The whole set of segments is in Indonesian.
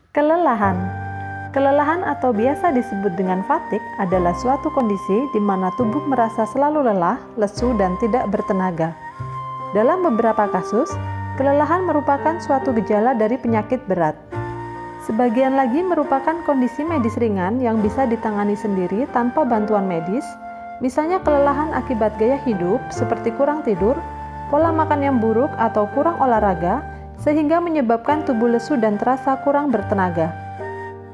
Kelelahan. Kelelahan atau biasa disebut dengan fatigue adalah suatu kondisi di mana tubuh merasa selalu lelah, lesu, dan tidak bertenaga. Dalam beberapa kasus, kelelahan merupakan suatu gejala dari penyakit berat. Sebagian lagi merupakan kondisi medis ringan yang bisa ditangani sendiri tanpa bantuan medis, misalnya kelelahan akibat gaya hidup seperti kurang tidur, pola makan yang buruk atau kurang olahraga, sehingga menyebabkan tubuh lesu dan terasa kurang bertenaga.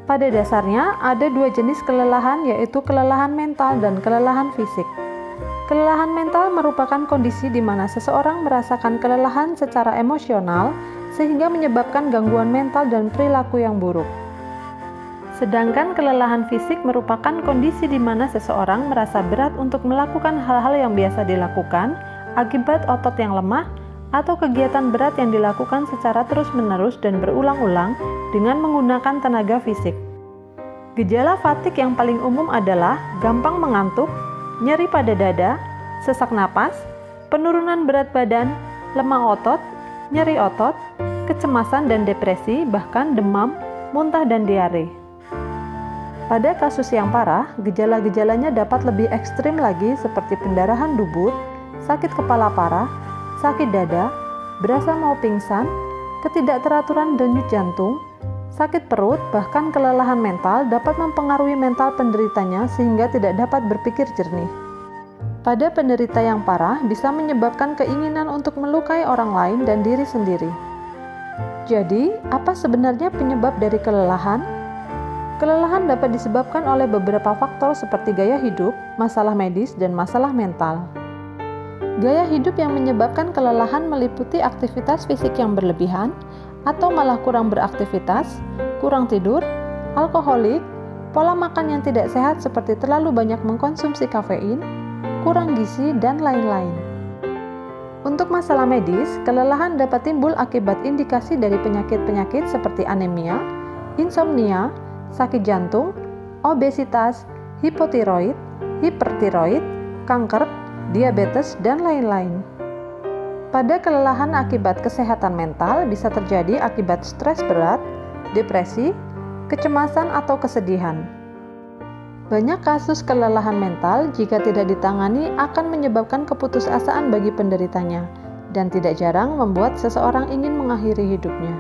Pada dasarnya, ada dua jenis kelelahan, yaitu kelelahan mental dan kelelahan fisik. Kelelahan mental merupakan kondisi di mana seseorang merasakan kelelahan secara emosional, sehingga menyebabkan gangguan mental dan perilaku yang buruk. Sedangkan kelelahan fisik merupakan kondisi di mana seseorang merasa berat untuk melakukan hal-hal yang biasa dilakukan akibat otot yang lemah, atau kegiatan berat yang dilakukan secara terus-menerus dan berulang-ulang dengan menggunakan tenaga fisik. Gejala fatigue yang paling umum adalah gampang mengantuk, nyeri pada dada, sesak napas, penurunan berat badan, lemah otot, nyeri otot, kecemasan dan depresi, bahkan demam, muntah dan diare. Pada kasus yang parah, gejala-gejalanya dapat lebih ekstrim lagi seperti pendarahan dubur, sakit kepala parah, sakit dada, berasa mau pingsan, ketidakteraturan denyut jantung, sakit perut, bahkan kelelahan mental dapat mempengaruhi mental penderitanya sehingga tidak dapat berpikir jernih. Pada penderita yang parah bisa menyebabkan keinginan untuk melukai orang lain dan diri sendiri. Jadi, apa sebenarnya penyebab dari kelelahan? Kelelahan dapat disebabkan oleh beberapa faktor seperti gaya hidup, masalah medis, dan masalah mental. Gaya hidup yang menyebabkan kelelahan meliputi aktivitas fisik yang berlebihan atau malah kurang beraktivitas, kurang tidur, alkoholik, pola makan yang tidak sehat seperti terlalu banyak mengkonsumsi kafein, kurang gizi, dan lain-lain. Untuk masalah medis, kelelahan dapat timbul akibat indikasi dari penyakit-penyakit seperti anemia, insomnia, sakit jantung, obesitas, hipotiroid, hipertiroid, kanker, diabetes, dan lain-lain. Pada kelelahan akibat kesehatan mental bisa terjadi akibat stres berat, depresi, kecemasan, atau kesedihan. Banyak kasus kelelahan mental jika tidak ditangani akan menyebabkan keputusasaan bagi penderitanya dan tidak jarang membuat seseorang ingin mengakhiri hidupnya.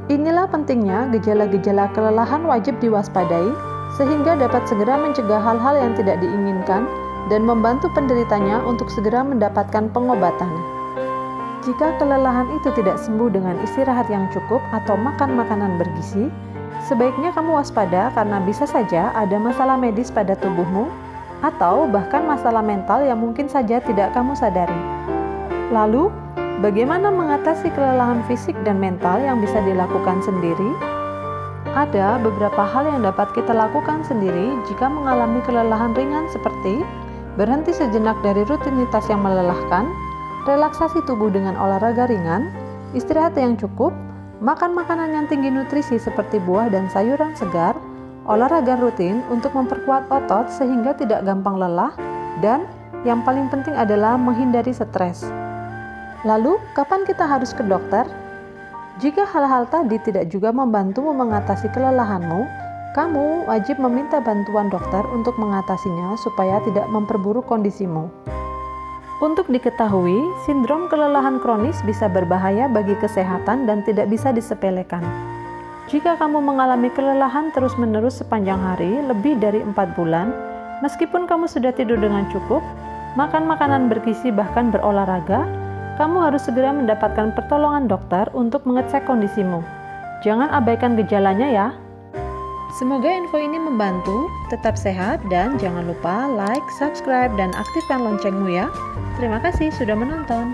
Inilah pentingnya gejala-gejala kelelahan wajib diwaspadai sehingga dapat segera mencegah hal-hal yang tidak diinginkan dan membantu penderitanya untuk segera mendapatkan pengobatan. Jika kelelahan itu tidak sembuh dengan istirahat yang cukup atau makan makanan bergizi, sebaiknya kamu waspada karena bisa saja ada masalah medis pada tubuhmu atau bahkan masalah mental yang mungkin saja tidak kamu sadari. Lalu, bagaimana mengatasi kelelahan fisik dan mental yang bisa dilakukan sendiri? Ada beberapa hal yang dapat kita lakukan sendiri jika mengalami kelelahan ringan seperti berhenti sejenak dari rutinitas yang melelahkan, relaksasi tubuh dengan olahraga ringan, istirahat yang cukup, makan makanan yang tinggi nutrisi seperti buah dan sayuran segar, olahraga rutin untuk memperkuat otot sehingga tidak gampang lelah, dan yang paling penting adalah menghindari stres. Lalu, kapan kita harus ke dokter? Jika hal-hal tadi tidak juga membantumu mengatasi kelelahanmu, kamu wajib meminta bantuan dokter untuk mengatasinya supaya tidak memperburuk kondisimu. Untuk diketahui, sindrom kelelahan kronis bisa berbahaya bagi kesehatan dan tidak bisa disepelekan. Jika kamu mengalami kelelahan terus-menerus sepanjang hari, lebih dari 4 bulan, meskipun kamu sudah tidur dengan cukup, makan makanan bergizi bahkan berolahraga, kamu harus segera mendapatkan pertolongan dokter untuk mengecek kondisimu. Jangan abaikan gejalanya ya. Semoga info ini membantu, tetap sehat, dan jangan lupa like, subscribe, dan aktifkan loncengmu ya. Terima kasih sudah menonton.